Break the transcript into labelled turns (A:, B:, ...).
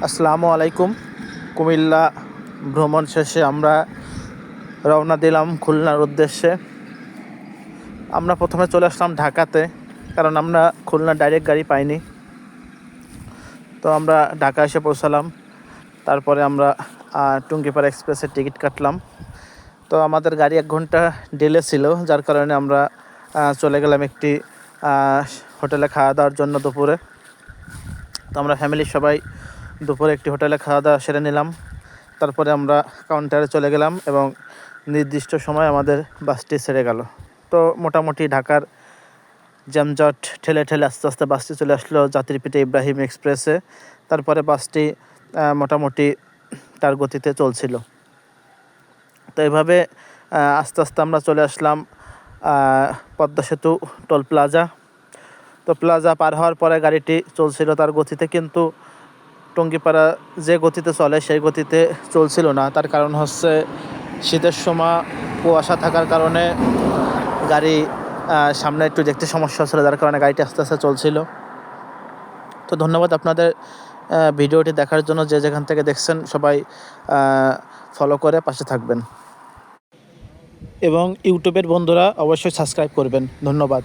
A: আসসালামু আলাইকুম। কুমিল্লা ভ্রমণ শেষে আমরা রওনা দিলাম খুলনার উদ্দেশ্যে। আমরা প্রথমে চলে আসলাম ঢাকাতে, কারণ আমরা খুলনা ডাইরেক্ট গাড়ি পাইনি। তো আমরা ঢাকা এসে পৌঁছালাম। তারপরে আমরা টুঙ্গিপাড়া এক্সপ্রেসের টিকিট কাটলাম। তো আমাদের গাড়ি 1 ঘন্টা ডিলে ছিল, যার কারণে আমরা চলে গেলাম একটি হোটেলে খাওয়া দাওয়ার জন্য দুপুরে। তো আমরা ফ্যামিলির সবাই দুপুরে একটি হোটেলে খাওয়া দাওয়া সেরে নিলাম। তারপরে আমরা কাউন্টারে চলে গেলাম এবং নির্দিষ্ট সময় আমাদের বাসটি ছেড়ে গেল। তো মোটামুটি ঢাকার জ্যামজট ঠেলে ঠেলে আস্তে আস্তে বাসটি চলে আসলো জাতিরপিতা ইব্রাহিম এক্সপ্রেসে। তারপরে বাসটি মোটামুটি তার গতিতে চলছিল। তো এভাবে আস্তে আস্তে আমরা চলে আসলাম পদ্মা সেতু টোল প্লাজা। তো প্লাজা পার হওয়ার পরে গাড়িটি চলছিল তার গতিতে, কিন্তু টুঙ্গিপাড়া যে গতিতে চলে সেই গতিতে চলছিল না। তার কারণ হচ্ছে শীতের সময় কুয়াশা থাকার কারণে গাড়ি সামনে একটু দেখতে সমস্যা হচ্ছিলো, যার কারণে গাড়িটি আস্তে আস্তে চলছিল। তো ধন্যবাদ আপনাদের ভিডিওটি দেখার জন্য। যে যেখান থেকে দেখছেন সবাই ফলো করে পাশে থাকবেন এবং ইউটিউবের বন্ধুরা অবশ্যই সাবস্ক্রাইব করবেন। ধন্যবাদ।